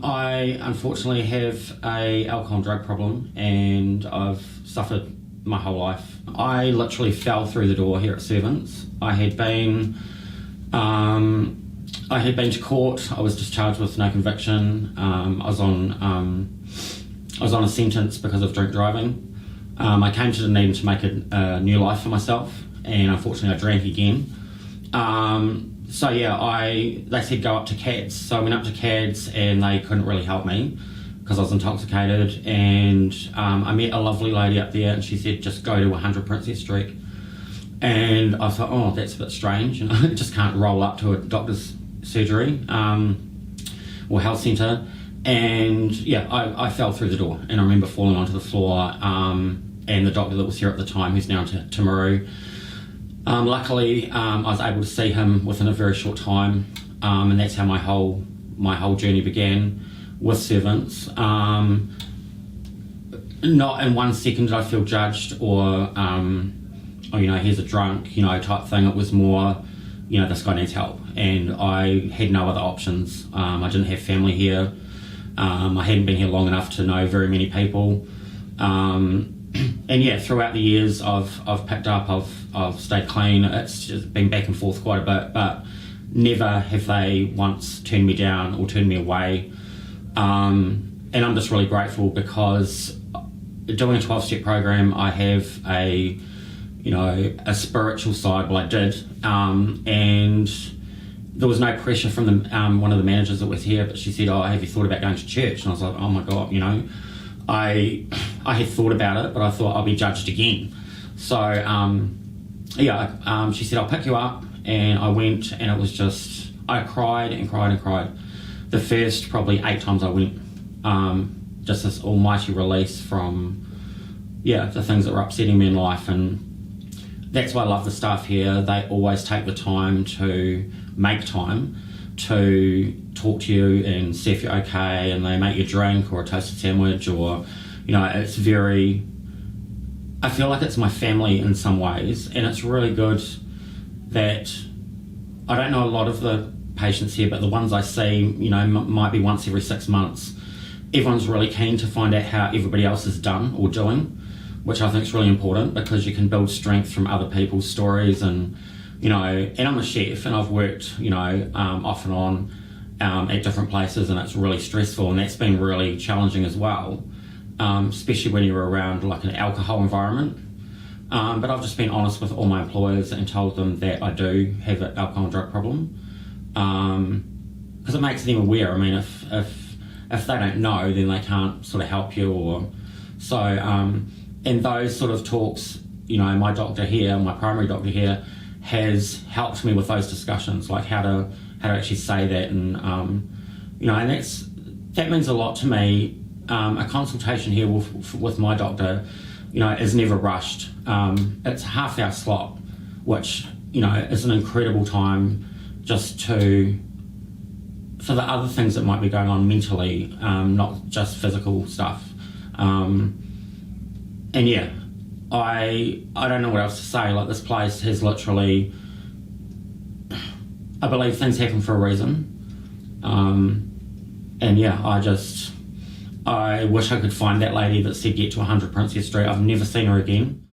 I unfortunately have a alcohol and drug problem, and I've suffered my whole life. I literally fell through the door here at Servants. I had been to court. I was discharged with no conviction. I was on a sentence because of drink driving. I came to Dunedin to make a new life for myself, and unfortunately I drank again. They said go up to CADS. So I went up to CADS and they couldn't really help me because I was intoxicated, and I met a lovely lady up there and she said just go to 100 Princess Street. And I thought, oh, that's a bit strange, I just can't roll up to a doctor's surgery or health centre. And I fell through the door, and I remember falling onto the floor, and the doctor that was here at the time, who's now Timaru, luckily I was able to see him within a very short time, and that's how my whole journey began with Servants. Not in 1 second did I feel judged or here's a drunk, type thing. It was more, this guy needs help, and I had no other options. I didn't have family here. I hadn't been here long enough to know very many people. Throughout the years I've picked up, I've stayed clean. It's just been back and forth quite a bit, but never have they once turned me down or turned me away. And I'm just really grateful because doing a 12-step program, I have a spiritual side. Well, I did, and there was no pressure from one of the managers that was here, but she said, oh, have you thought about going to church? And I was like, oh my God, I had thought about it, but I thought I'll be judged again. So, she said, I'll pick you up. And I went, and it was just, I cried and cried and cried. The first probably 8 times I went, just this almighty release from, the things that were upsetting me in life. And that's why I love the staff here. They always take the time to make time to talk to you and see if you're okay, and they make you a drink or a toasted sandwich, or it's very, I feel like it's my family in some ways. And it's really good that I don't know a lot of the patients here, but the ones I see, might be once every 6 months. Everyone's really keen to find out how everybody else is done or doing, which I think is really important, because you can build strength from other people's stories. And and I'm a chef, and I've worked off and on at different places, and it's really stressful, and that's been really challenging as well, especially when you're around like an alcohol environment. But I've just been honest with all my employers and told them that I do have an alcohol and drug problem, because it makes them aware. I mean, if they don't know, then they can't sort of help you. Or so and those sort of talks, my doctor here, my primary doctor here, has helped me with those discussions, like how to actually say that. And and that means a lot to me. A consultation here with my doctor, is never rushed. It's a half-hour slot, which is an incredible time just for the other things that might be going on mentally, not just physical stuff. I don't know what else to say. Like, this place has literally, I believe things happen for a reason. I wish I could find that lady that said get to 100 Princess Street. I've never seen her again.